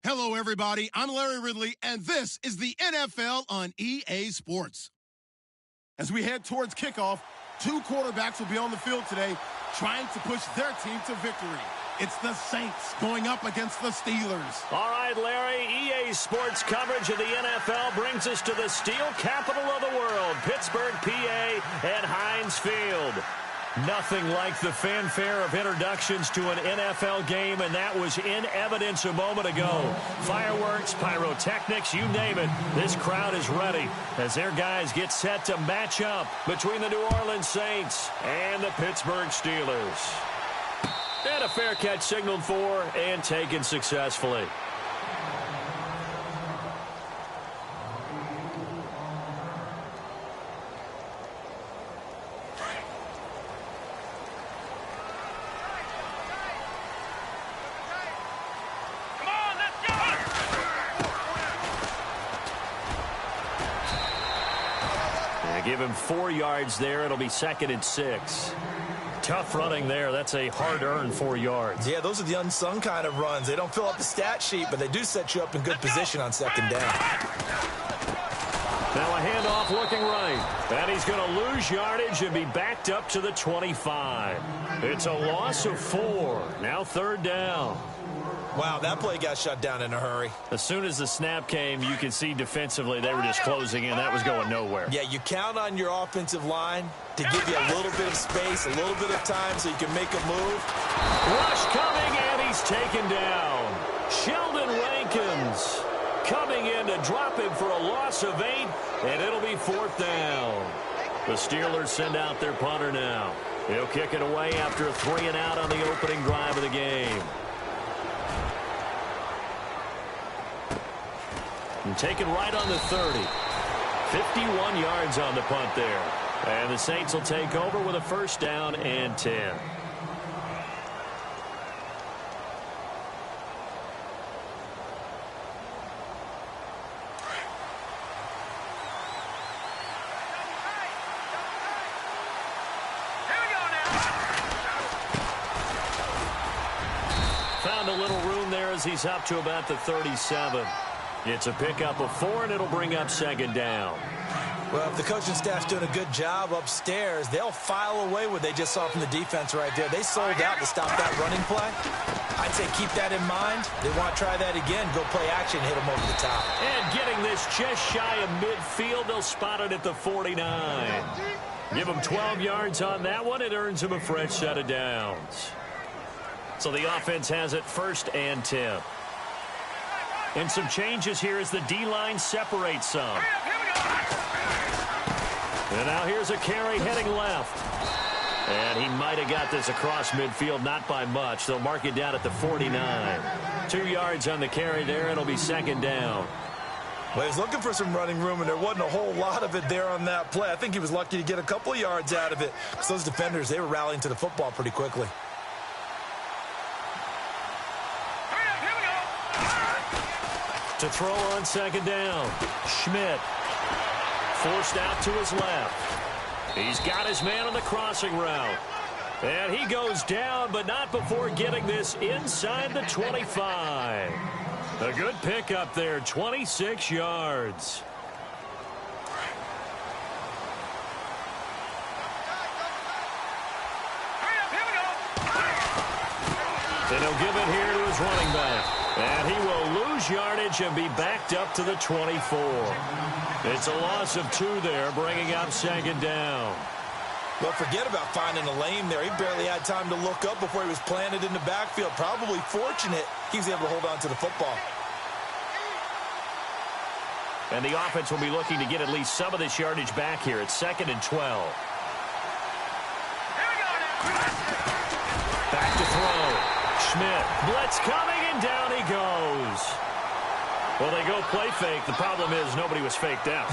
Hello, everybody. I'm Larry Ridley, and this is the NFL on EA Sports. As we head towards kickoff, two quarterbacks will be on the field today trying to push their team to victory. It's the Saints going up against the Steelers. All right, Larry, EA Sports coverage of the NFL brings us to the steel capital of the world, Pittsburgh, PA, and Heinz Field. Nothing like the fanfare of introductions to an NFL game, and that was in evidence a moment ago. Fireworks, pyrotechnics, you name it. This crowd is ready as their guys get set to match up between the New Orleans Saints and the Pittsburgh Steelers. And a fair catch signaled for and taken successfully. Give him 4 yards there. It'll be 2nd and 6. Tough running there. That's a hard-earned 4 yards. Yeah, those are the unsung kind of runs. They don't fill up the stat sheet, but they do set you up in good position on 2nd down. Now a handoff looking right. And he's going to lose yardage and be backed up to the 25. It's a loss of 4. Now 3rd down. Wow, that play got shut down in a hurry. As soon as the snap came, you could see defensively they were just closing in. That was going nowhere. Yeah, you count on your offensive line to give you a little bit of space, a little bit of time so you can make a move. Rush coming, and he's taken down. Sheldon Rankins coming in to drop him for a loss of 8, and it'll be 4th down. The Steelers send out their punter now. He'll kick it away after a 3-and-out on the opening drive of the game. And taken right on the 30. 51 yards on the punt there. And the Saints will take over with a 1st down and 10. Found a little room there as he's up to about the 37. It's a pickup of 4, and it'll bring up 2nd down. Well, if the coaching staff's doing a good job upstairs, they'll file away what they just saw from the defense right there. They sold out to stop that running play. I'd say keep that in mind. They want to try that again. Go play action, hit them over the top. And getting this just shy of midfield, they'll spot it at the 49. Give them 12 yards on that one. It earns them a fresh set of downs. So the offense has it 1st and 10. And some changes here as the D-line separates some. And now here's a carry heading left. And he might have got this across midfield, not by much. They'll mark it down at the 49. 2 yards on the carry there. It'll be 2nd down. Well, he was looking for some running room, and there wasn't a whole lot of it there on that play. I think he was lucky to get a couple of yards out of it because those defenders, they were rallying to the football pretty quickly. To throw on 2nd down. Schmidt forced out to his left. He's got his man on the crossing route. And he goes down, but not before getting this inside the 25. A good pickup there, 26 yards. And he'll give it here to his running back. And he will lose yardage and be backed up to the 24. It's a loss of 2 there, bringing up 2nd down. Well, forget about finding a lane there. He barely had time to look up before he was planted in the backfield. Probably fortunate he was able to hold on to the football. And the offense will be looking to get at least some of this yardage back here. It's 2nd and 12. Back to throw. Schmidt, blitz coming, and down he goes. Well, they go play fake. The problem is nobody was faked out.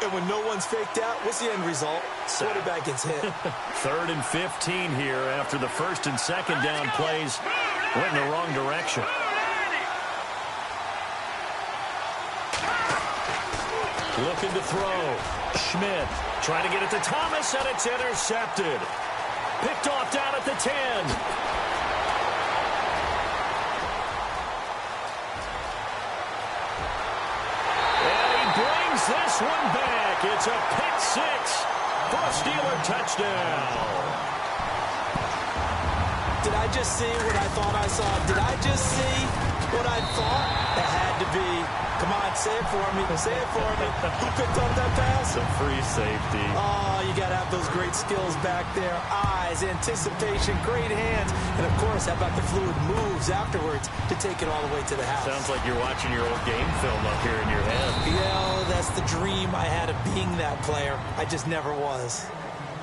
And when no one's faked out, what's the end result? Quarterback gets hit. 3rd and 15 here after the 1st and 2nd down plays went in the wrong direction. Looking to throw. Schmidt trying to get it to Thomas, and it's intercepted. Picked off down at the 10. back. It's a pick six for a Steeler touchdown. Did I just see what I thought I saw? Did I just see what I thought? It had to be. Come on, say it for me. Say it for me. Who picked up that pass? A free safety. Oh, you got to have those great skills back there. Eyes, anticipation, great hands. And, of course, how about the fluid moves afterwards to take it all the way to the house? Sounds like you're watching your old game film up here in your head. Yeah, that's the dream I had of being that player. I just never was.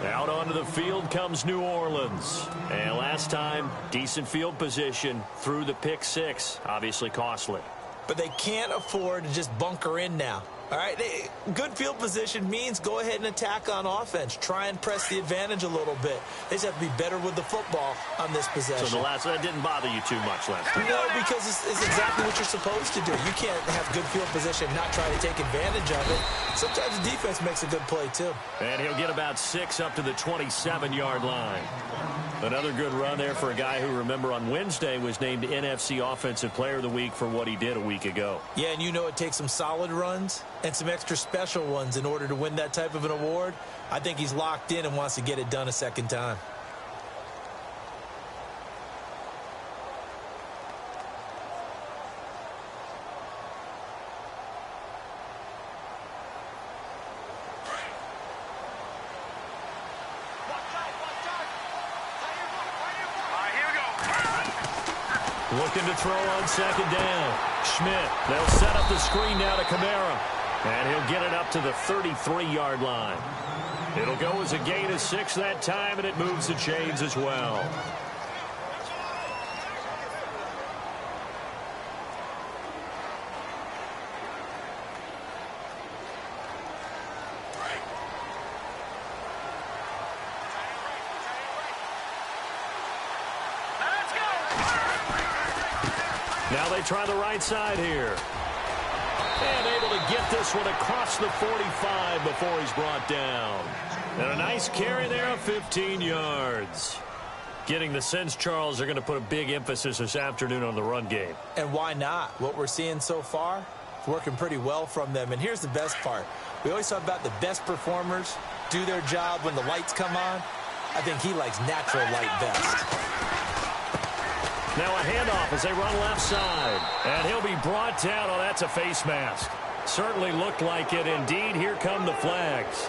Out onto the field comes New Orleans. And last time, decent field position through the pick six. Obviously costly. But they can't afford to just bunker in now. All right, good field position means go ahead and attack on offense. Try and press the advantage a little bit. They just have to be better with the football on this possession. So that didn't bother you too much last time? No, because it's exactly what you're supposed to do. You can't have good field position and not try to take advantage of it. Sometimes the defense makes a good play, too. And he'll get about 6 up to the 27-yard line. Another good run there for a guy who, remember, on Wednesday was named NFC Offensive Player of the Week for what he did a week ago. Yeah, and you know it takes some solid runs and some extra special ones in order to win that type of an award. I think he's locked in and wants to get it done a second time. Looking to throw on second down. Schmidt. They'll set up the screen now to Kamara. And he'll get it up to the 33-yard line. It'll go as a gain of 6 that time, and it moves the chains as well. Now they try the right side here. And able to get this one across the 45 before he's brought down. And a nice carry there of 15 yards. Getting the sense, Charles, they're going to put a big emphasis this afternoon on the run game. And why not? What we're seeing so far is working pretty well from them. And here's the best part. We always talk about the best performers do their job when the lights come on. I think he likes natural light best. Now a handoff as they run left side. And he'll be brought down. Oh, that's a face mask. Certainly looked like it. Indeed, here come the flags.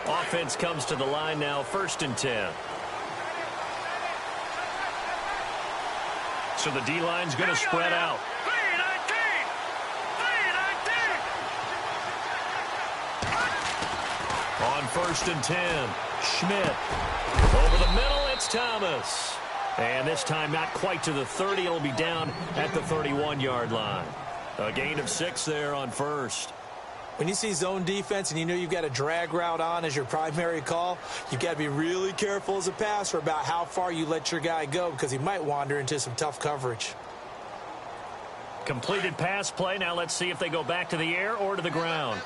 Offense comes to the line now, 1st and 10. So the D-line's going to spread out. On 1st and 10, Schmidt. Over the middle, it's Thomas. And this time not quite to the 30. It'll be down at the 31-yard line. A gain of 6 there on 1st. When you see zone defense and you know you've got a drag route on as your primary call, you've got to be really careful as a passer about how far you let your guy go because he might wander into some tough coverage. Completed pass play. Now let's see if they go back to the air or to the ground.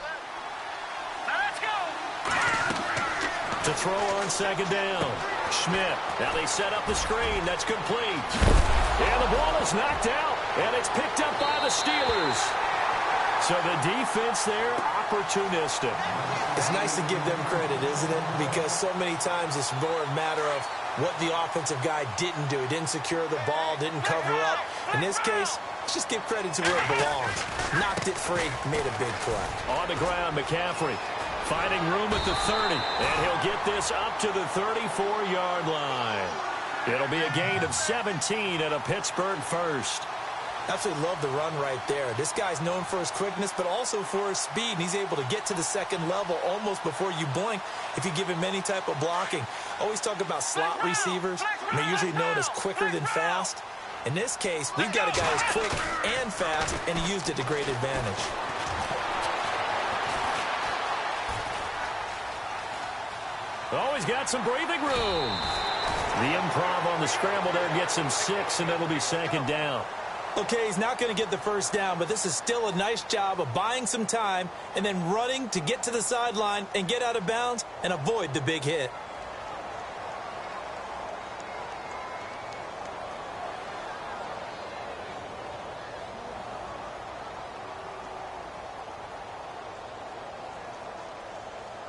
Let's go. To throw on 2nd down. Schmidt. Now they set up the screen. That's complete. And the ball is knocked out. And it's picked up by the Steelers. So the defense there, opportunistic. It's nice to give them credit, isn't it? Because so many times it's more a matter of what the offensive guy didn't do. He didn't secure the ball, didn't cover up. In this case, let's just give credit to where it belongs. Knocked it free, made a big play. On the ground, McCaffrey finding room at the 30. And he'll get this up to the 34-yard line. It'll be a gain of 17 at a Pittsburgh 1st. Absolutely love the run right there. This guy's known for his quickness, but also for his speed. And he's able to get to the 2nd level almost before you blink if you give him any type of blocking. Always talk about slot receivers. And they're usually known as quicker than fast. In this case, we've got a guy who's quick and fast, and he used it to great advantage. Always got some breathing room. The improv on the scramble there gets him 6, and it'll be 2nd down. Okay, he's not going to get the first down, but this is still a nice job of buying some time and then running to get to the sideline and get out of bounds and avoid the big hit.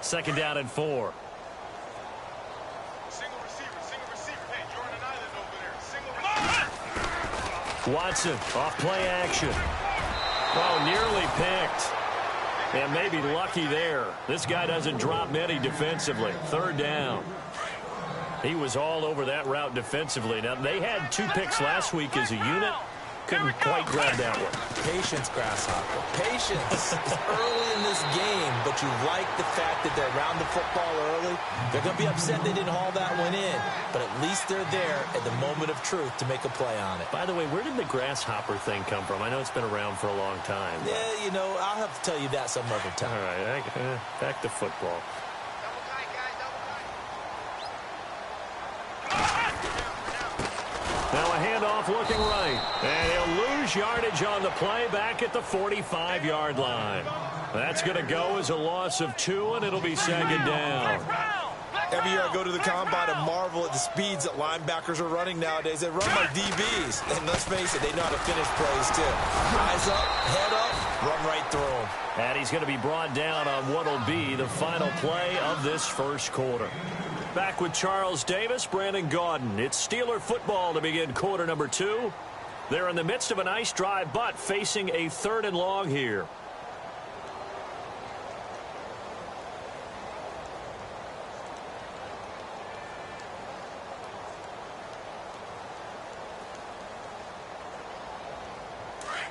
Second down and 4. Single receiver. Hey, you're on an island over there. Single receiver. Watson, off play action. Oh, nearly picked. And maybe lucky there. This guy doesn't drop many defensively. Third down. He was all over that route defensively. Now, they had 2 picks last week as a unit. Couldn't quite grab that one. Patience, Grasshopper. Patience is early in this game, but you like the fact that they're around the football early. They're going to be upset they didn't haul that one in, but at least they're there at the moment of truth to make a play on it. By the way, where did the grasshopper thing come from? I know it's been around for a long time. Yeah, you know, I'll have to tell you that some other time. All right, back to football. Now a handoff looking right. And he'll lose yardage on the play back at the 45-yard line. That's going to go as a loss of 2, and it'll be second down. Every year I go to the combine and marvel at the speeds that linebackers are running nowadays. They run like DBs. And let's face it, they know how to finish plays too. Eyes up, head up, run right through them. And he's going to be brought down on what will be the final play of this first quarter. Back with Charles Davis, Brandon Gaudin. It's Steeler football to begin quarter number 2. They're in the midst of a nice drive, but facing a 3rd and long here.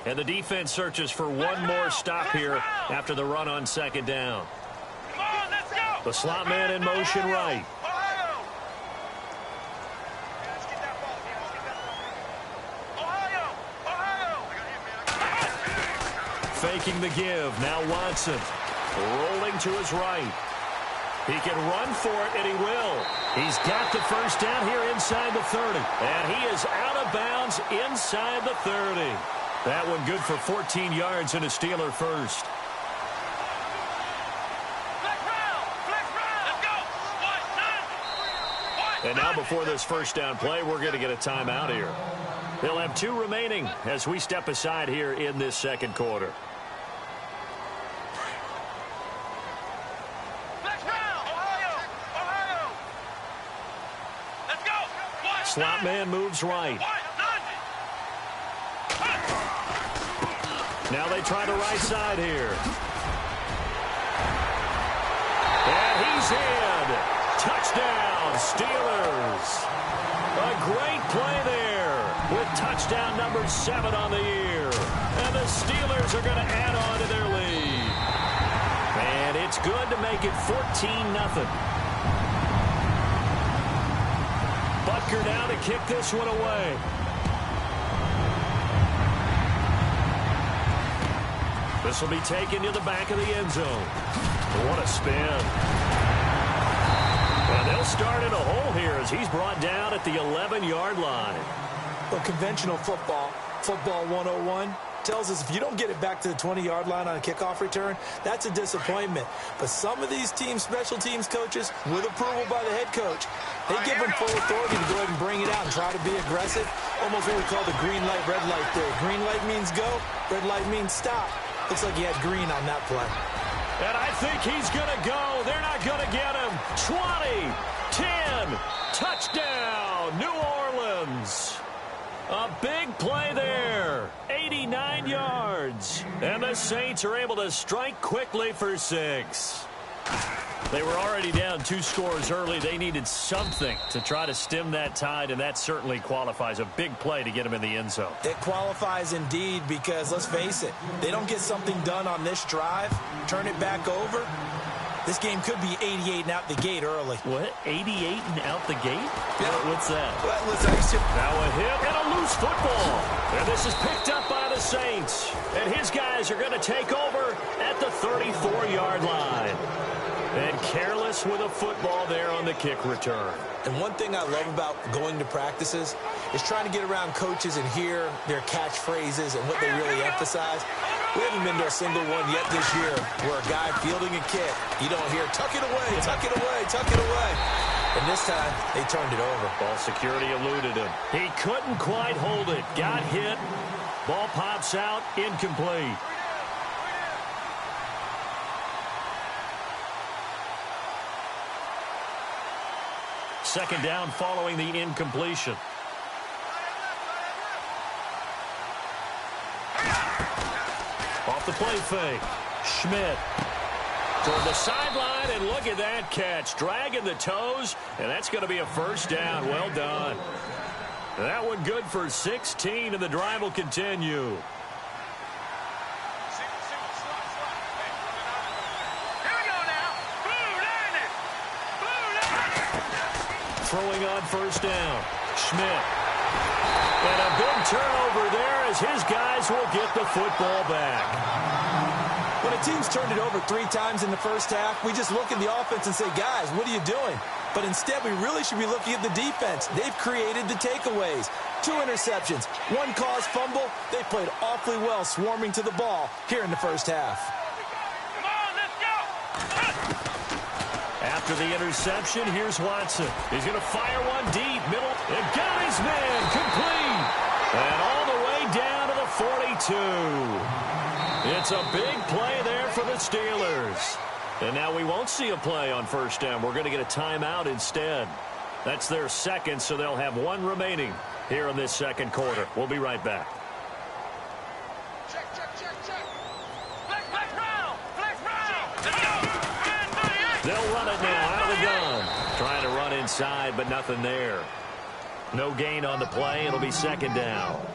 And the defense searches for one more stop here after the run on second down. Come on, let's go. The slot man in motion right. Faking the give. Now Watson rolling to his right. He can run for it, and he will. He's got the first down here inside the 30. And he is out of bounds inside the 30. That one good for 14 yards and a Steeler first. And now before this first down play, we're going to get a timeout here. They'll have 2 remaining as we step aside here in this second quarter. Slot man moves right. Now they try the right side here. And he's in. Touchdown, Steelers. A great play there with touchdown number 7 on the year. And the Steelers are going to add on to their lead. And it's good to make it 14-0. Butker now to kick this one away. This will be taken to the back of the end zone. What a spin. And they'll start in a hole here as he's brought down at the 11-yard line. Well, conventional football 101, tells us if you don't get it back to the 20-yard line on a kickoff return, that's a disappointment. But some of these teams, special teams coaches, with approval by the head coach, they give them full authority to go ahead and bring it out and try to be aggressive. Almost what we call the green light, red light theory. Green light means go, red light means stop. Looks like he had green on that play. And I think he's going to go. They're not going to get him. 20, 10, touchdown, New Orleans. A big play there. 89 yards. And the Saints are able to strike quickly for 6. They were already down 2 scores early. They needed something to try to stem that tide, and that certainly qualifies. A big play to get them in the end zone. It qualifies indeed because, let's face it, they don't get something done on this drive, turn it back over, this game could be 88 and out the gate early. What? 88 and out the gate? Yeah. What's that? Well, listen, now a hit and a loose football. And this is picked up by the Saints. And his guys are going to take over at the 34-yard line. And careless with a football there on the kick return. And one thing I love about going to practices is trying to get around coaches and hear their catchphrases and what they really emphasize. We haven't been to a single one yet this year where a guy fielding a kick, you don't hear, tuck it away, tuck it away, tuck it away. And this time, they turned it over. Ball security eluded him. He couldn't quite hold it. Got hit. Ball pops out, incomplete. Second down following the incompletion. Off the play fake. Schmidt toward the sideline, and look at that catch. Dragging the toes, and that's going to be a first down. Well done. That one good for 16, and the drive will continue. Throwing on first down. Schmidt. And a big turnover there as his guys will get the football back. When a team's turned it over 3 times in the first half, we just look at the offense and say, guys, what are you doing? But instead, we really should be looking at the defense. They've created the takeaways. 2 interceptions, 1 caused fumble. They played awfully well swarming to the ball here in the first half. Come on, let's go! After the interception, here's Watson. He's going to fire one deep, middle. And got his man, complete. And all the way down to the 42. It's a big play there for the Steelers. And now we won't see a play on first down. We're going to get a timeout instead. That's their second, so they'll have 1 remaining here in this second quarter. We'll be right back. Check. Flex round! Let's go! They'll run it now out of the gun. Trying to run inside, but nothing there. No gain on the play. It'll be second down.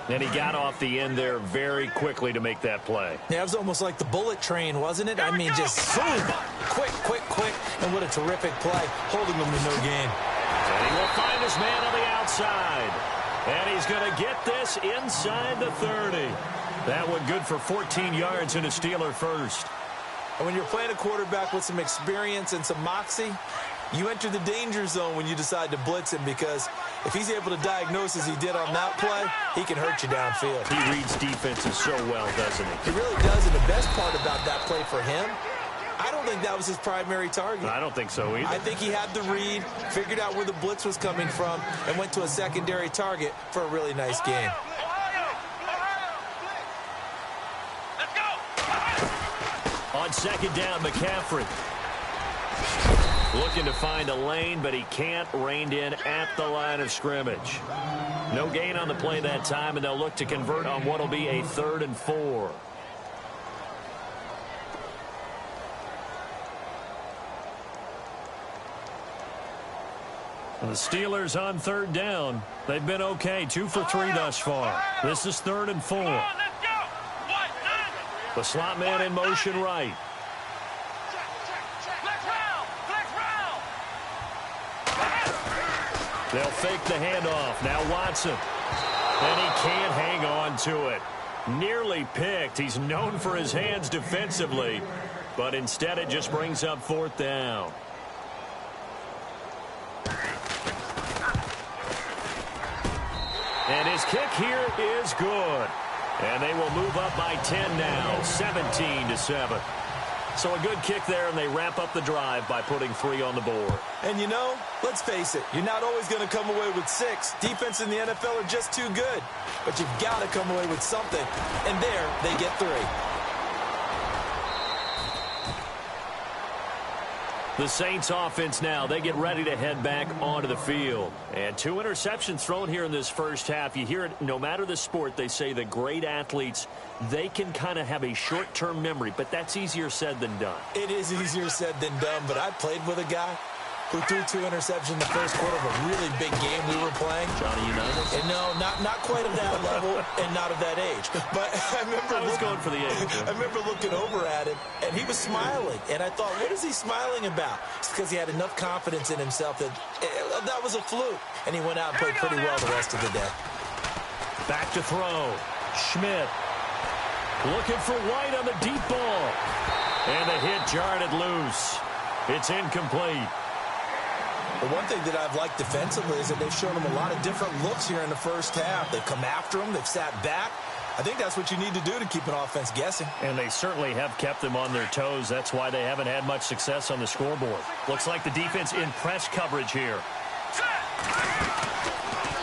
And he got off the end there very quickly to make that play. Yeah, it was almost like the bullet train, wasn't it? I mean, just boom, quick. And what a terrific play, holding them to no gain. And he will find his man on the outside. And he's going to get this inside the 30. That one good for 14 yards and a Steeler first. And when you're playing a quarterback with some experience and some moxie, you enter the danger zone when you decide to blitz him, because if he's able to diagnose as he did on that play, he can hurt you downfield. He reads defenses so well, doesn't he? He really does, and the best part about that play for him, I don't think that was his primary target. I don't think so either. I think he had the read, figured out where the blitz was coming from, and went to a secondary target for a really nice game. Let's go! On second down, McCaffrey. Looking to find a lane, but he can't. Reined in at the line of scrimmage. No gain on the play that time, and they'll look to convert on what will be a 3rd and 4. The Steelers on 3rd down. They've been okay, 2 for 3 thus far. This is 3rd and 4. Let's go! The slot man in motion right. They'll fake the handoff. Now Watson. And he can't hang on to it. Nearly picked. He's known for his hands defensively. But instead it just brings up 4th down. And his kick here is good. And they will move up by 10 now, 17-7. So a good kick there, and they wrap up the drive by putting 3 on the board. And you know, let's face it, you're not always going to come away with 6. Defense in the NFL are just too good. But you've got to come away with something. And there, they get 3. The Saints offense now, they get ready to head back onto the field. And 2 interceptions thrown here in this first half. You hear it, no matter the sport, they say the great athletes, they can kind of have a short-term memory, but that's easier said than done. It is easier said than done, but I played with a guy who threw 2 interceptions in the first quarter of a really big game we were playing. Johnny Unitas? And no, not quite of that level and not of that age. But I remember going for the age. Yeah. I remember looking over at him, and he was smiling. And I thought, what is he smiling about? It's because he had enough confidence in himself that that was a fluke. And he went out and played pretty well the rest of the day. Back to throw. Schmidt looking for White on the deep ball. And the hit jarred it loose. It's incomplete. The one thing that I've liked defensively is that they've shown him a lot of different looks here in the first half. They've come after him. They've sat back. I think that's what you need to do to keep an offense guessing. And they certainly have kept them on their toes. That's why they haven't had much success on the scoreboard. Looks like the defense in press coverage here.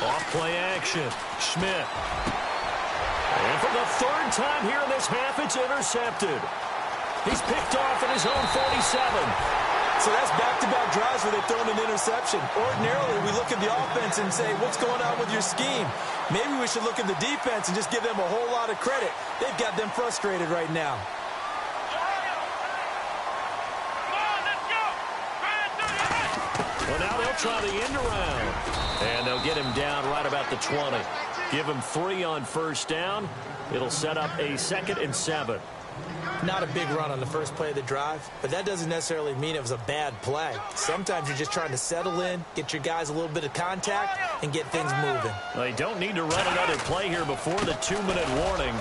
Off play action. Schmidt. And for the third time here in this half, it's intercepted. He's picked off at his own 47. So that's back-to-back drives where they've thrown an interception. Ordinarily, we look at the offense and say, what's going on with your scheme? Maybe we should look at the defense and just give them a whole lot of credit. They've got them frustrated right now. Well, now they'll try the end around. And they'll get him down right about the 20. Give him 3 on first down. It'll set up a 2nd and 7. Not a big run on the first play of the drive, but that doesn't necessarily mean it was a bad play. Sometimes you're just trying to settle in, get your guys a little bit of contact, and get things moving. They don't need to run another play here before the 2-minute warning.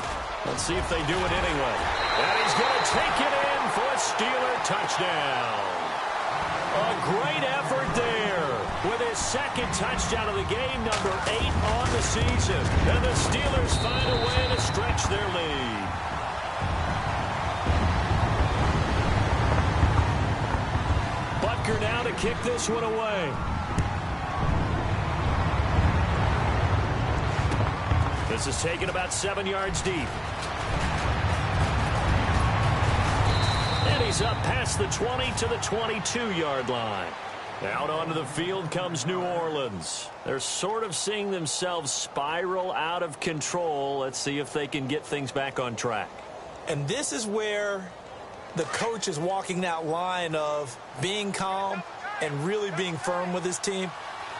Let's see if they do it anyway. And he's going to take it in for a Steeler touchdown. A great effort there with his 2nd touchdown of the game, number 8 on the season. And the Steelers find a way to stretch their lead. Butker now to kick this one away. This is taken about 7 yards deep. And he's up past the 20 to the 22-yard line. Out onto the field comes New Orleans. They're sort of seeing themselves spiral out of control. Let's see if they can get things back on track. And this is where the coach is walking that line of being calm and really being firm with his team.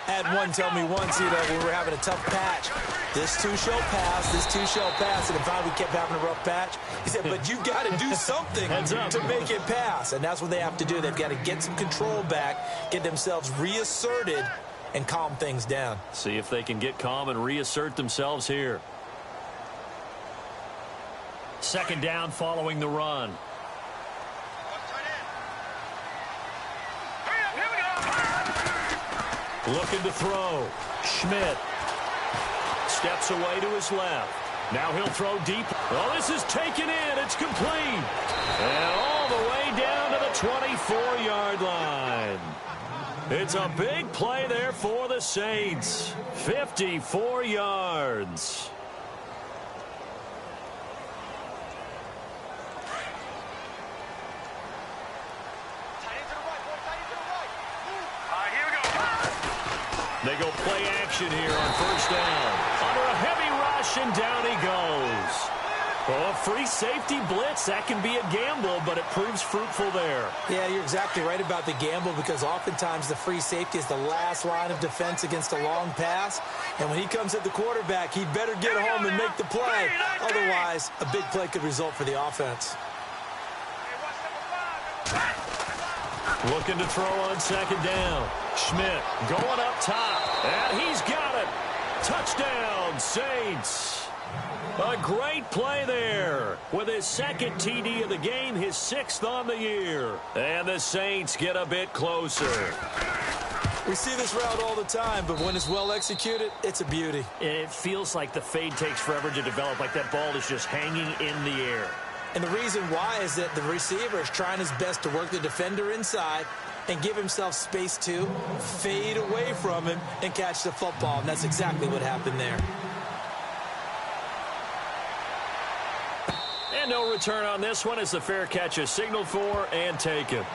I had one tell me once, when we were having a tough patch, this too shall pass, this too shall pass, and if we kept having a rough patch, he said, but you've got to do something to make it pass, and that's what they have to do. They've got to get some control back, get themselves reasserted, and calm things down. See if they can get calm and reassert themselves here. 2nd down following the run. Looking to throw. Schmidt steps away to his left. Now he'll throw deep. Oh, this is taken in. It's complete. And all the way down to the 24-yard line. It's a big play there for the Saints. 54 yards. They go play action here on first down. Under a heavy rush, and down he goes. Oh, a free safety blitz, that can be a gamble, but it proves fruitful there. Yeah, you're exactly right about the gamble, because oftentimes the free safety is the last line of defense against a long pass. And when he comes at the quarterback, he'd better get home and make the play. Otherwise, a big play could result for the offense. Looking to throw on 2nd down. Schmidt going up top. And he's got it. Touchdown, Saints. A great play there. With his 2nd TD of the game, his 6th on the year. And the Saints get a bit closer. We see this route all the time, but when it's well executed, it's a beauty. It feels like the fade takes forever to develop, like that ball is just hanging in the air. And the reason why is that the receiver is trying his best to work the defender inside and give himself space to fade away from him and catch the football. And that's exactly what happened there. And no return on this one as the fair catch is signaled for and taken.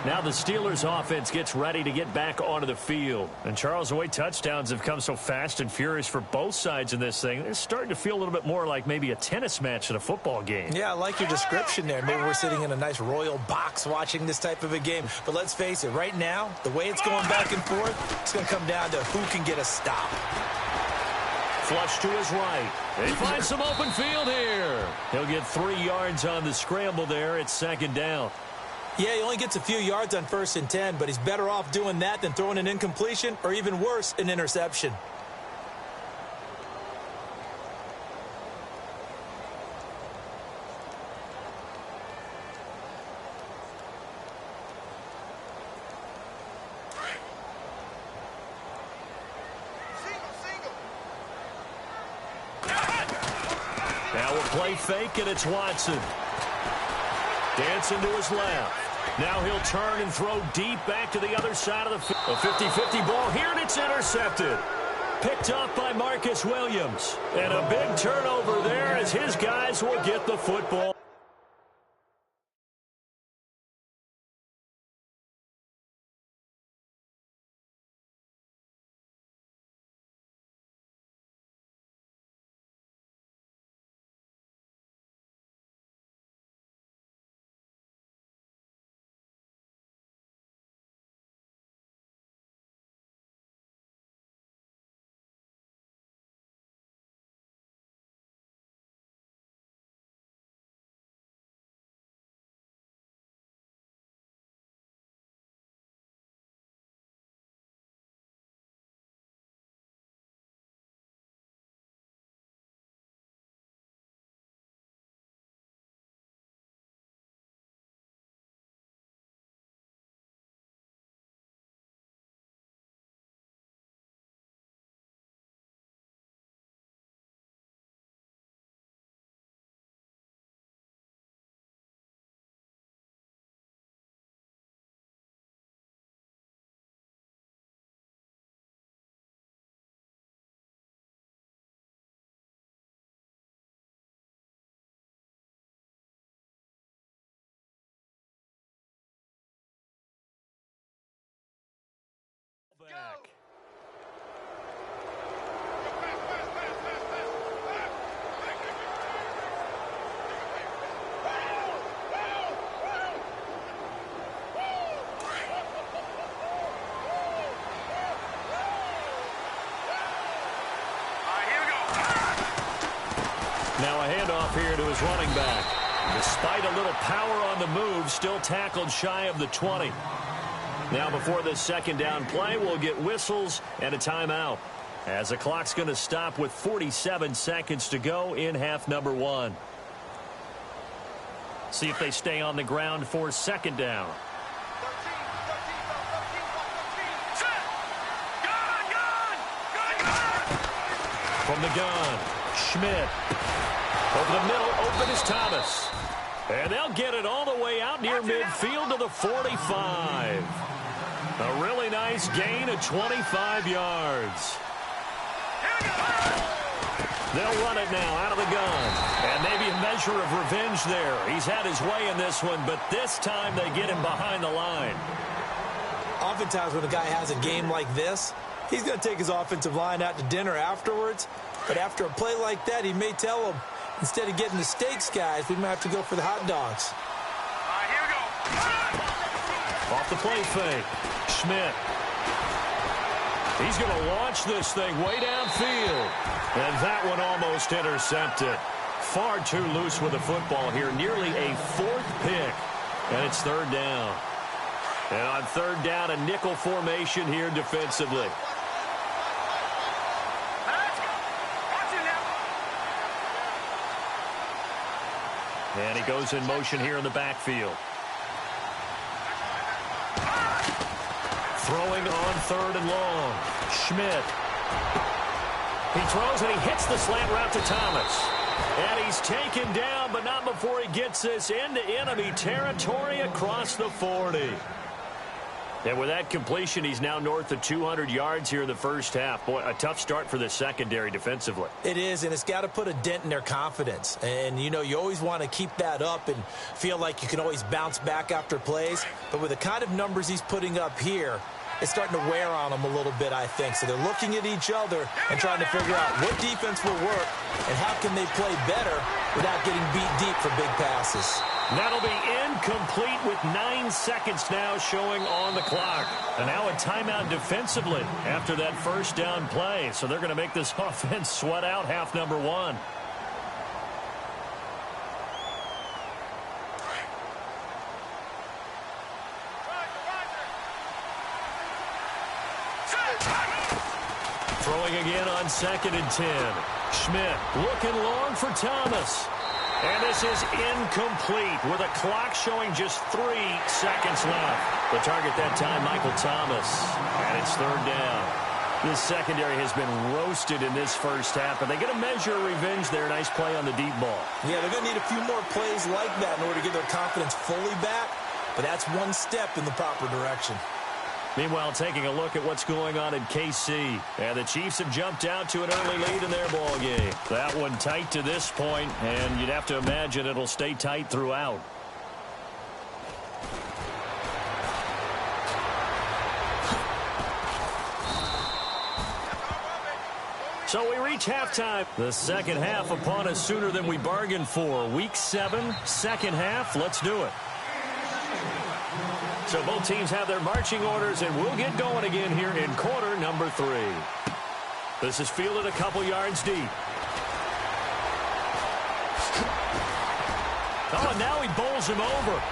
Now the Steelers offense gets ready to get back onto the field. And Charles, the way touchdowns have come so fast and furious for both sides in this thing, it's starting to feel a little bit more like maybe a tennis match at a football game. Yeah, I like your description there. Maybe we're sitting in a nice royal box watching this type of a game. But let's face it, right now, the way it's going back and forth, it's going to come down to who can get a stop. Flush to his right. They find some open field here. He'll get 3 yards on the scramble there. It's 2nd down. Yeah, he only gets a few yards on 1st and 10, but he's better off doing that than throwing an incompletion or even worse, an interception. Now a play fake, and it's Watson. Dancing to his left. Now he'll turn and throw deep back to the other side of the field. A 50-50 ball here, and it's intercepted. Picked up by Marcus Williams. And a big turnover there as his guys will get the football. Back. Now a handoff here to his running back. Despite a little power on the move, still tackled shy of the 20. Now before this second down play, we'll get whistles and a timeout, as the clock's going to stop with 47 seconds to go in half number one. See if they stay on the ground for second down. From the gun, Schmidt. Over the middle, open is Thomas. And they'll get it all the way out near midfield to the 45. A really nice gain of 25 yards. They'll run it now out of the gun. And maybe a measure of revenge there. He's had his way in this one, but this time they get him behind the line. Oftentimes when a guy has a game like this, he's going to take his offensive line out to dinner afterwards. But after a play like that, he may tell them, instead of getting the steaks, guys, we might have to go for the hot dogs. Here we go. Off the play fake. Schmidt. He's going to launch this thing way downfield. And that one almost intercepted. Far too loose with the football here. Nearly a fourth pick. And it's third down. And on third down, a nickel formation here defensively. And he goes in motion here in the backfield. Throwing on third and long. Schmidt. He throws and he hits the slant route to Thomas. And he's taken down, but not before he gets this into enemy territory across the 40. And with that completion, he's now north of 200 yards here in the first half. Boy, a tough start for the secondary defensively. It is, and it's got to put a dent in their confidence. And, you know, you always want to keep that up and feel like you can always bounce back after plays. But with the kind of numbers he's putting up here, it's starting to wear on them a little bit, I think. So they're looking at each other and trying to figure out what defense will work and how can they play better without getting beat deep for big passes. That'll be incomplete with 9 seconds now showing on the clock. And now a timeout defensively after that first down play. So they're going to make this offense sweat out half number one. Throwing again on 2nd and 10. Schmidt looking long for Thomas. And this is incomplete with a clock showing just 3 seconds left. The target that time, Michael Thomas. And it's third down. This secondary has been roasted in this first half, but they get a measure of revenge there. Nice play on the deep ball. Yeah, they're going to need a few more plays like that in order to get their confidence fully back, but that's one step in the proper direction. Meanwhile, taking a look at what's going on in KC. And the Chiefs have jumped out to an early lead in their ball game. That one tight to this point, and you'd have to imagine it'll stay tight throughout. So we reach halftime. The second half upon us sooner than we bargained for. Week 7, second half. Let's do it. So both teams have their marching orders, and we'll get going again here in quarter number 3. This is fielded a couple yards deep. Oh, and now he bowls him over.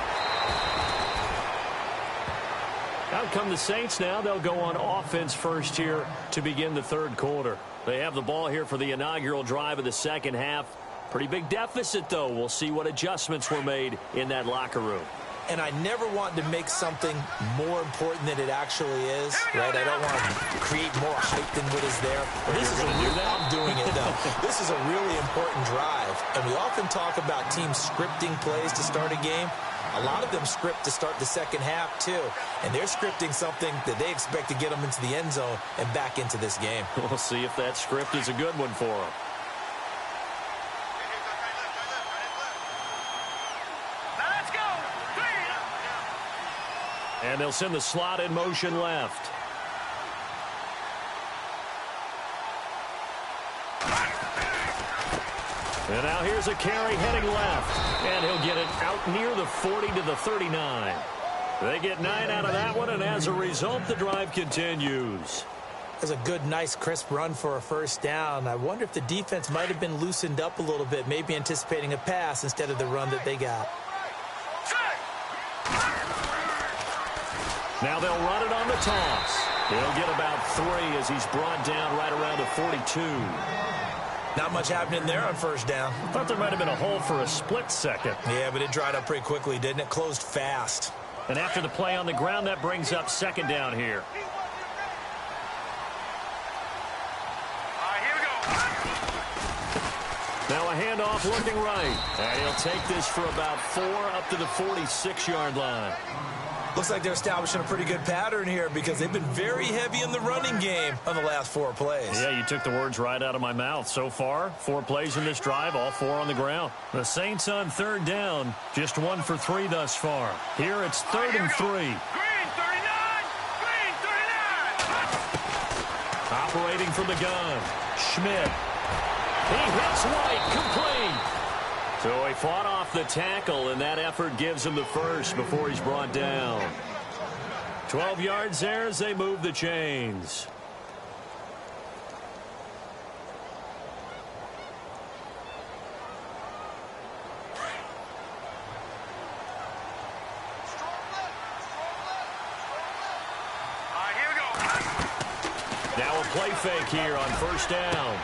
Out come the Saints now. They'll go on offense first here to begin the third quarter. They have the ball here for the inaugural drive of the second half. Pretty big deficit, though. We'll see what adjustments were made in that locker room. And I never want to make something more important than it actually is, right? I don't want to create more hype than what is there. But this is I'm doing it, though. This is a really important drive. And we often talk about teams scripting plays to start a game. A lot of them script to start the second half, too. And they're scripting something that they expect to get them into the end zone and back into this game. We'll see if that script is a good one for them. And they'll send the slot in motion left. And now here's a carry heading left. And he'll get it out near the 40 to the 39. They get 9 out of that one, and as a result, the drive continues. That's a good, nice, crisp run for a first down. I wonder if the defense might have been loosened up a little bit, maybe anticipating a pass instead of the run that they got. Now they'll run it on the toss. He'll get about 3 as he's brought down right around the 42. Not much happening there on first down. Thought there might have been a hole for a split second. Yeah, but it dried up pretty quickly, didn't it? Closed fast. And after the play on the ground, that brings up second down here. Here we go. Now a handoff looking right. And he'll take this for about 4 up to the 46-yard line. Looks like they're establishing a pretty good pattern here because they've been very heavy in the running game on the last 4 plays. Yeah, you took the words right out of my mouth. So far, 4 plays in this drive, all 4 on the ground. The Saints on third down, just 1 for 3 thus far. Here it's 3rd and 3. Green 39! Green 39! Operating from the gun. Schmidt. He hits White, complete. So he fought off the tackle, and that effort gives him the first before he's brought down. 12 yards there as they move the chains. Here we go. Now a play fake here on first down.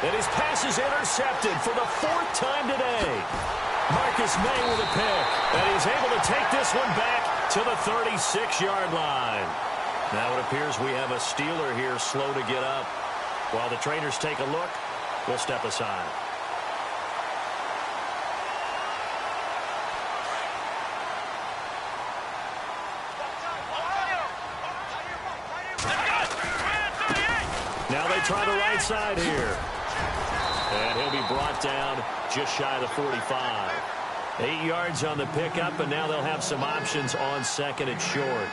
And his pass is intercepted for the 4th time today. Marcus May with a pick. And he's able to take this one back to the 36-yard line. Now it appears we have a Steeler here slow to get up. While the trainers take a look, we'll step aside. Now they try the right side here. And he'll be brought down just shy of the 45. 8 yards on the pickup, and now they'll have some options on second and short.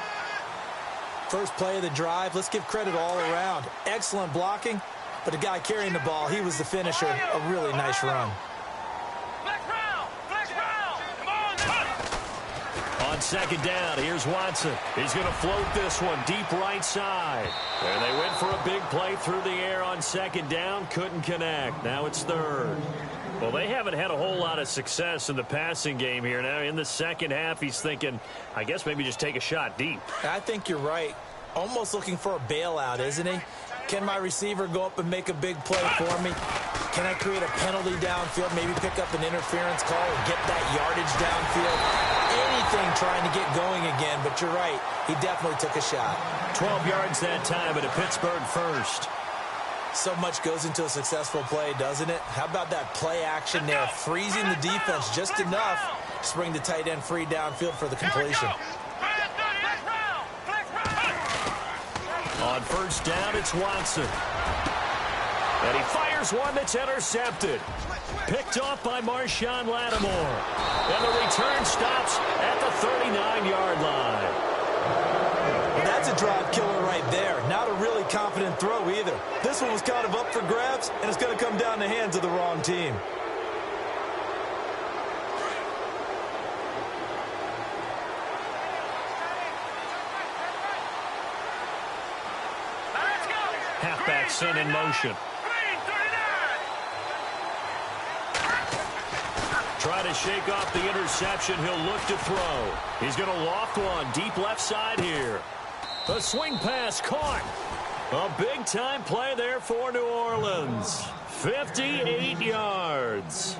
First play of the drive, let's give credit all around. Excellent blocking, but the guy carrying the ball, he was the finisher. A really nice run. On second down, here's Watson. He's going to float this one deep right side. And they went for a big play through the air on second down. Couldn't connect. Now it's 3rd. Well, they haven't had a whole lot of success in the passing game here. Now in the second half, he's thinking, I guess maybe just take a shot deep. I think you're right. Almost looking for a bailout, isn't he? Can my receiver go up and make a big play for me? Can I create a penalty downfield, maybe pick up an interference call or get that yardage downfield? Anything trying to get going again, but you're right. He definitely took a shot. 12 yards that time at a Pittsburgh first. So much goes into a successful play, doesn't it? How about that play action there, freezing the defense just enough to bring the tight end free downfield for the completion. On first down, it's Watson. And he fires one that's intercepted. Picked off by Marshawn Lattimore. And the return stops at the 39-yard line. Well, that's a drive killer right there. Not a really confident throw either. This one was kind of up for grabs, and it's going to come down the hands of the wrong team. Halfback sent in motion. Try to shake off the interception. He'll look to throw. He's going to loft one deep left side here. The swing pass caught. A big-time play there for New Orleans. 58 yards.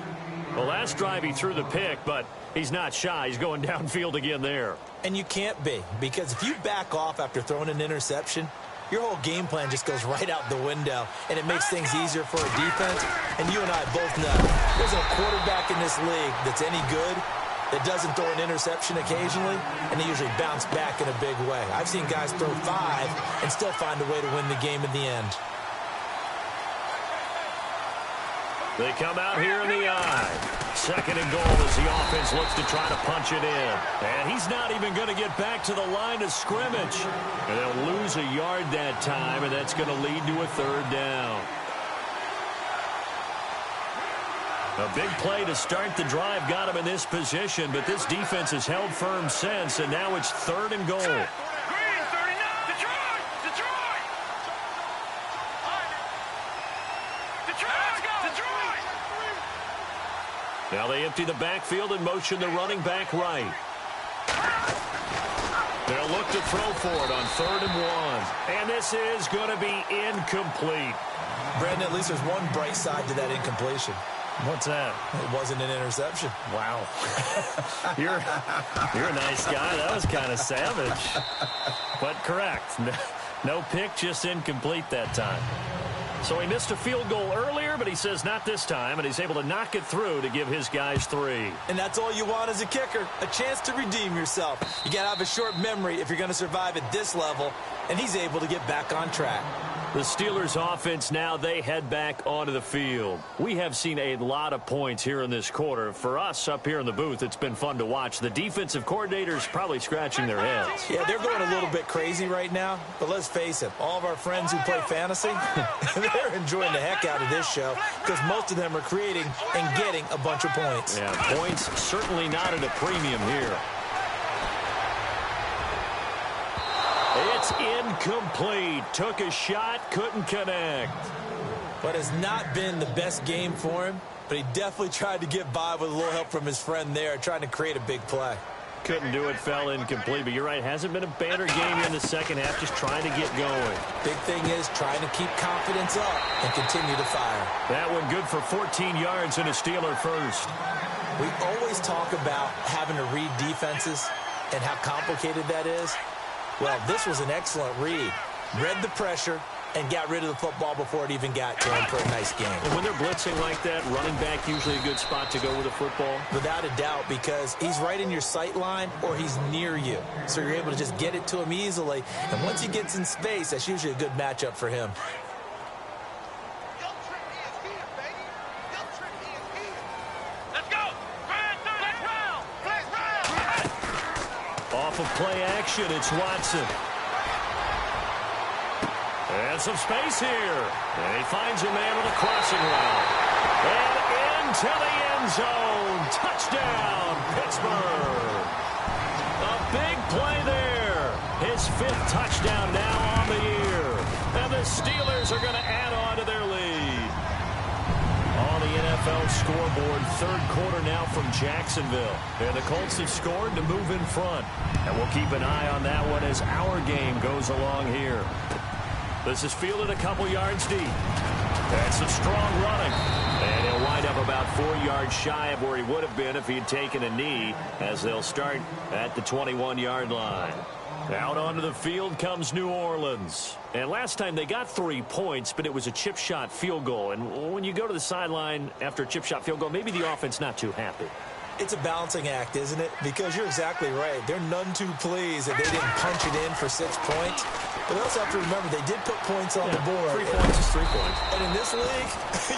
Well, last drive he threw the pick, but he's not shy. He's going downfield again there. And you can't be, because if you back off after throwing an interception, your whole game plan just goes right out the window, and it makes things easier for a defense. And you and I both know there's a quarterback in this league that's any good that doesn't throw an interception occasionally, and they usually bounce back in a big way. I've seen guys throw 5 and still find a way to win the game in the end. They come out here in the eye. Second and goal as the offense looks to try to punch it in. And he's not even going to get back to the line of scrimmage. And they'll lose a yard that time, and that's going to lead to a third down. A big play to start the drive got him in this position, but this defense has held firm since, and now it's third and goal. Now they empty the backfield and motion the running back right. They'll look to throw for it on 3rd and 1. And this is going to be incomplete. Brandon, at least there's one bright side to that incompletion. What's that? It wasn't an interception. Wow. You're a nice guy. That was kind of savage. But correct. No pick, just incomplete that time. So he missed a field goal earlier, but he says not this time, and he's able to knock it through to give his guys 3. And that's all you want as a kicker, a chance to redeem yourself. You got to have a short memory if you're going to survive at this level, and he's able to get back on track. The Steelers offense now, they head back onto the field. We have seen a lot of points here in this quarter. For us up here in the booth, it's been fun to watch. The defensive coordinators probably scratching their heads. Yeah, they're going a little bit crazy right now, but let's face it, all of our friends who play fantasy, they're enjoying the heck out of this show because most of them are creating and getting a bunch of points. Yeah, points certainly not at a premium here. It's incomplete. Took a shot, couldn't connect. But has not been the best game for him, but he definitely tried to get by with a little help from his friend there, trying to create a big play. Couldn't do it, fell incomplete. But you're right, hasn't been a banner game in the second half, just trying to get going. Big thing is trying to keep confidence up and continue to fire. That one good for 14 yards and a Steeler first. We always talk about having to read defenses and how complicated that is. Well, this was an excellent read. Read the pressure and got rid of the football before it even got to him for a nice game. And when they're blitzing like that, running back usually a good spot to go with the football? Without a doubt, because he's right in your sight line or he's near you. So you're able to just get it to him easily. And once he gets in space, that's usually a good matchup for him. Off of play action, it's Watson. And some space here. And he finds a man with a crossing route. And into the end zone. Touchdown, Pittsburgh. A big play there. His 5th touchdown now on the year. And the Steelers are going to add on to their lead. On the NFL scoreboard, 3rd quarter now from Jacksonville. And the Colts have scored to move in front. And we'll keep an eye on that one as our game goes along here. This is fielded a couple yards deep. That's some strong running. And he'll wind up about 4 yards shy of where he would have been if he had taken a knee, as they'll start at the 21-yard line. Out onto the field comes New Orleans. And last time they got 3 points, but it was a chip shot field goal. And when you go to the sideline after a chip shot field goal, maybe the offense not too happy. It's a balancing act, isn't it? Because you're exactly right. They're none too pleased that they didn't punch it in for 6 points. But they also have to remember they did put points on the board. 3 points is 3 points. And in this league,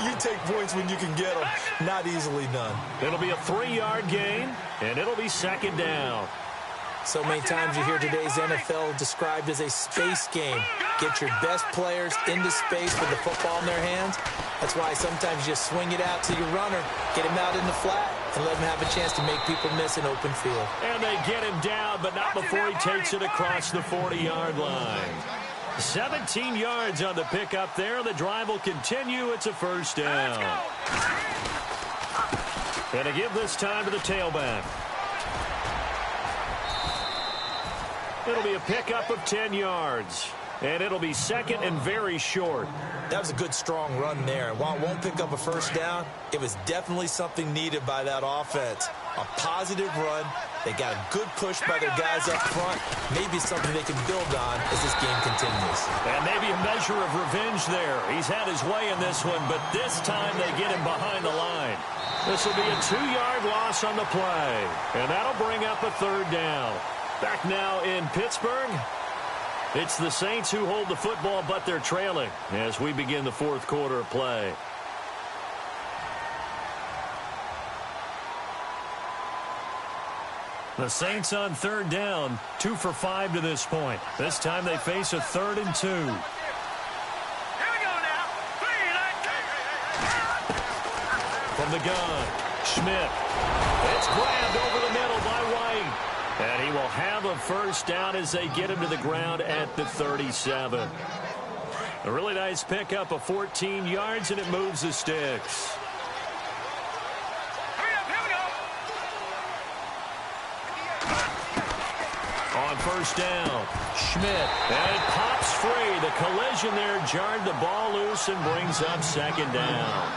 you take points when you can get them. Not easily done. It'll be a 3-yard gain, and it'll be second down. So many times you hear today's NFL described as a space game. Get your best players into space with the football in their hands. That's why sometimes you just swing it out to your runner, get him out in the flat, and let him have a chance to make people miss an open field. And they get him down, but not before he takes it across the 40-yard line. 17 yards on the pickup there. The drive will continue. It's a first down. And to give this time to the tailback. It'll be a pickup of 10 yards. And it'll be second and very short. That was a good, strong run there. And while it won't pick up a first down, it was definitely something needed by that offense. A positive run. They got a good push by their guys up front. Maybe something they can build on as this game continues. And maybe a measure of revenge there. He's had his way in this one, but this time they get him behind the line. This will be a 2-yard loss on the play. And that'll bring up a third down. Back now in Pittsburgh. It's the Saints who hold the football, but they're trailing as we begin the fourth quarter of play. The Saints on third down, 2 for 5 to this point. This time they face a 3rd and 2. Here we go now. From the gun, Schmidt. It's grabbed over the middle by White. And he will have a first down as they get him to the ground at the 37. A really nice pickup of 14 yards, and it moves the sticks. On first down, Schmidt. And it pops free. The collision there jarred the ball loose and brings up second down.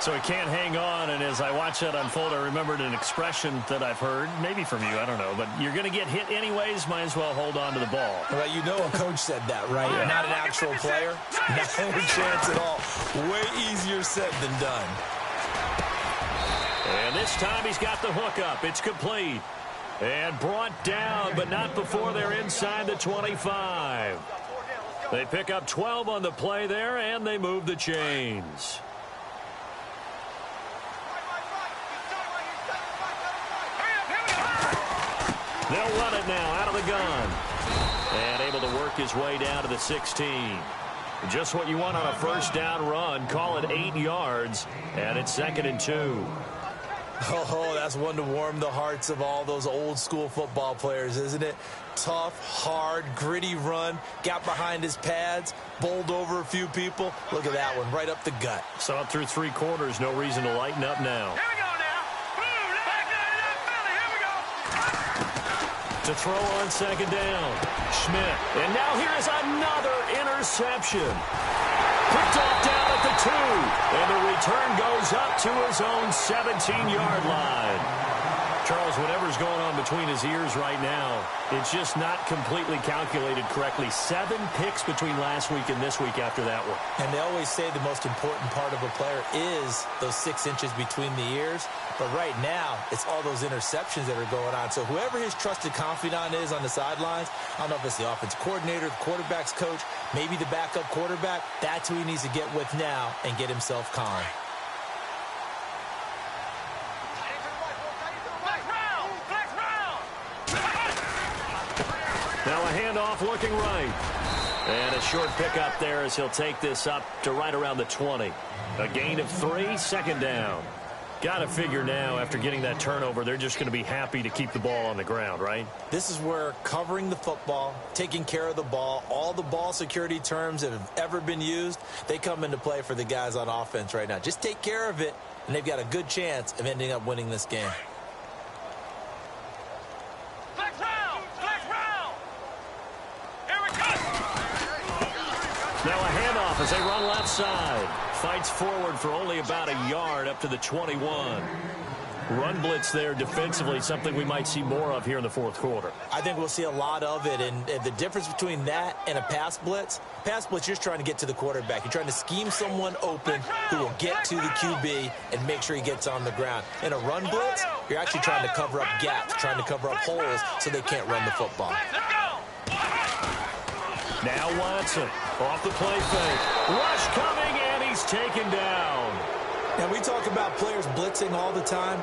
So he can't hang on, and as I watch that unfold, I remembered an expression that I've heard, maybe from you, I don't know, but you're going to get hit anyways, might as well hold on to the ball. Well, you know a coach said that, right? Yeah. Not an actual player. No chance at all. Way easier said than done. And this time he's got the hook up. It's complete. And brought down, but not before they're inside the 25. They pick up 12 on the play there, and they move the chains. They'll run it now out of the gun. And able to work his way down to the 16. Just what you want on a first down run. Call it 8 yards. And it's 2nd and 2. Oh, that's one to warm the hearts of all those old school football players, isn't it? Tough, hard, gritty run. Got behind his pads. Bowled over a few people. Look at that one, right up the gut. So up through 3 quarters, no reason to lighten up now. Here we go now. Boom, back there in that belly. Here we go. To throw on second down, Schmidt. And now here's another interception. Picked off down at the 2. And the return goes up to his own 17-yard line. Charles, whatever's going on between his ears right now, it's just not completely calculated correctly. 7 picks between last week and this week after that one. And they always say the most important part of a player is those 6 inches between the ears. But right now, it's all those interceptions that are going on. So whoever his trusted confidant is on the sidelines, I don't know if it's the offense coordinator, the quarterback's coach, maybe the backup quarterback, that's who he needs to get with now and get himself calm. Now a handoff looking right. And a short pickup there as he'll take this up to right around the 20. A gain of 3, second down. Got to figure now, after getting that turnover, they're just going to be happy to keep the ball on the ground, right? This is where covering the football, taking care of the ball, all the ball security terms that have ever been used, they come into play for the guys on offense right now. Just take care of it, and they've got a good chance of ending up winning this game. Now a handoff off as they run left side. Fights forward for only about a yard up to the 21. Run blitz there defensively, something we might see more of here in the fourth quarter. I think we'll see a lot of it, and the difference between that and a pass blitz, you're just trying to get to the quarterback. You're trying to scheme someone open who will get to the QB and make sure he gets on the ground. In a run blitz, you're actually trying to cover up gaps, trying to cover up holes so they can't run the football. Now Watson off the play fake. Rush coming, and he's taken down. Now, we talk about players blitzing all the time.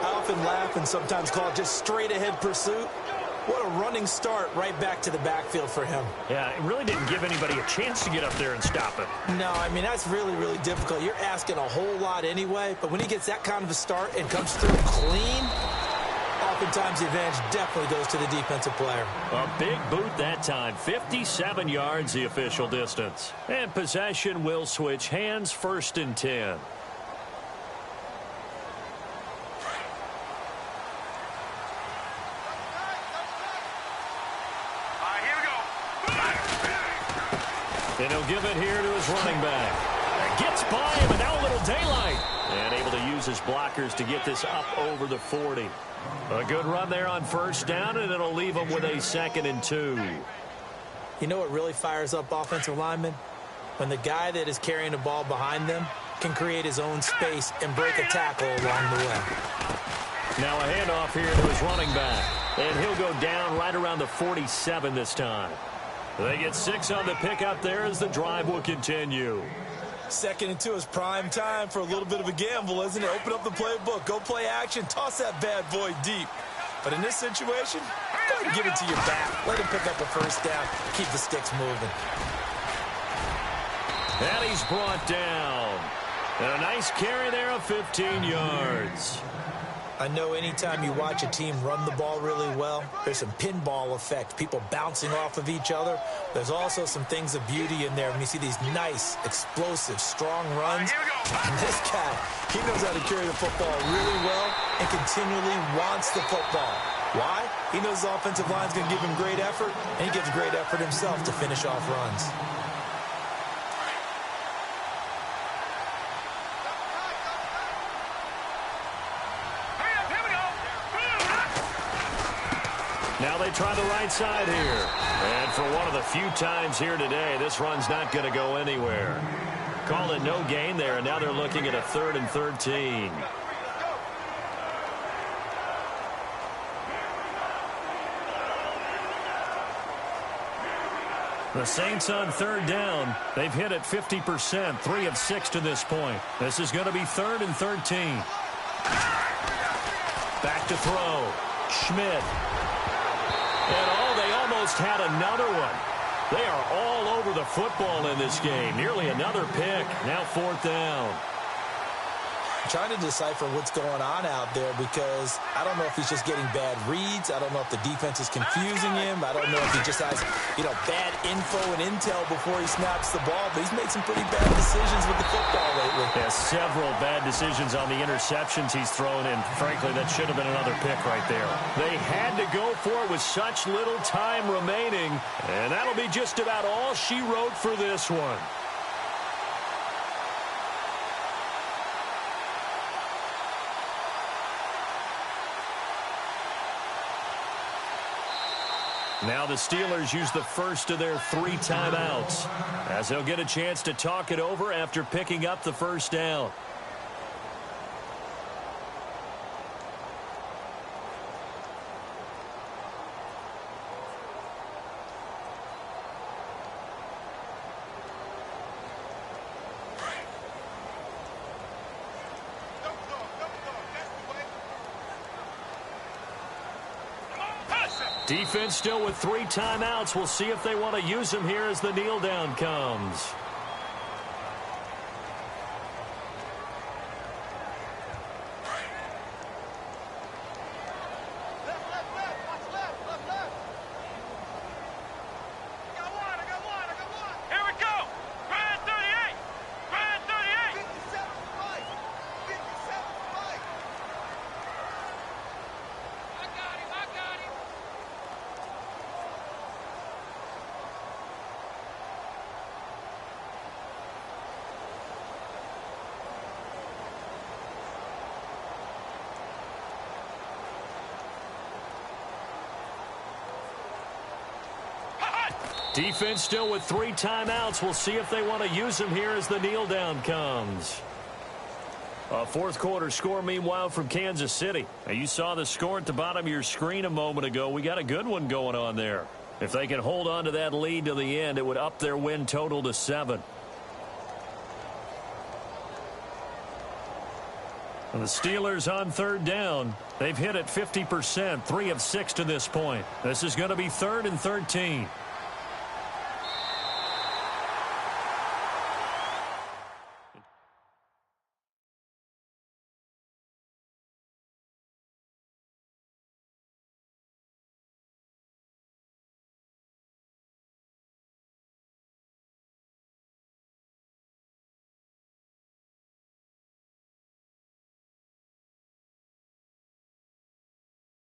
I often laugh and sometimes call it just straight-ahead pursuit. What a running start right back to the backfield for him. Yeah, it really didn't give anybody a chance to get up there and stop it. No, I mean, that's really, really difficult. You're asking a whole lot anyway, but when he gets that kind of a start and comes through clean, oftentimes the advantage definitely goes to the defensive player. A big boot that time. 57 yards the official distance. And possession will switch hands, 1st and 10. And he'll give it here to his running back. Gets by him, and now a little daylight. And able to use his blockers to get this up over the 40. A good run there on 1st down, and it'll leave him with a 2nd and 2. You know what really fires up offensive linemen? When the guy that is carrying the ball behind them can create his own space and break a tackle along the way. Now a handoff here to his running back. And he'll go down right around the 47 this time. They get 6 on the pickup there as the drive will continue. 2nd and 2 is prime time for a little bit of a gamble, isn't it? Open up the playbook, go play action, toss that bad boy deep. But in this situation, go ahead and give it to your back. Let him pick up a 1st down. Keep the sticks moving. And he's brought down. And a nice carry there of 15 yards. I know anytime you watch a team run the ball really well, there's some pinball effect, people bouncing off of each other. There's also some things of beauty in there when you see these nice, explosive, strong runs. And this guy, he knows how to carry the football really well and continually wants the football. Why? He knows the offensive line's going to give him great effort, and he gives great effort himself to finish off runs. Now they try the right side here. And for one of the few times here today, this run's not going to go anywhere. Call it no gain there, and now they're looking at a 3rd and 13. The Saints on 3rd down. They've hit it 50%, 3 of 6 to this point. This is going to be 3rd and 13. Back to throw. Schmidt. And they almost had another one. They are all over the football in this game. Nearly another pick. Now 4th down. Trying to decipher what's going on out there because I don't know if he's just getting bad reads. I don't know if the defense is confusing him. I don't know if he just has, bad info and intel before he snaps the ball. But he's made some pretty bad decisions with the football lately. Yeah, several bad decisions on the interceptions he's thrown in. Frankly, that should have been another pick right there. They had to go for it with such little time remaining. And that'll be just about all she wrote for this one. Now the Steelers use the first of their 3 timeouts as they'll get a chance to talk it over after picking up the 1st down. Defense still with 3 timeouts. We'll see if they want to use them here as the kneel down comes. Defense still with 3 timeouts. We'll see if they want to use them here as the kneel down comes. A fourth quarter score, meanwhile, from Kansas City. Now, you saw the score at the bottom of your screen a moment ago. We got a good one going on there. If they can hold on to that lead to the end, it would up their win total to 7. And the Steelers on third down. They've hit it 50%, 3 of 6 to this point. This is going to be 3rd and 13.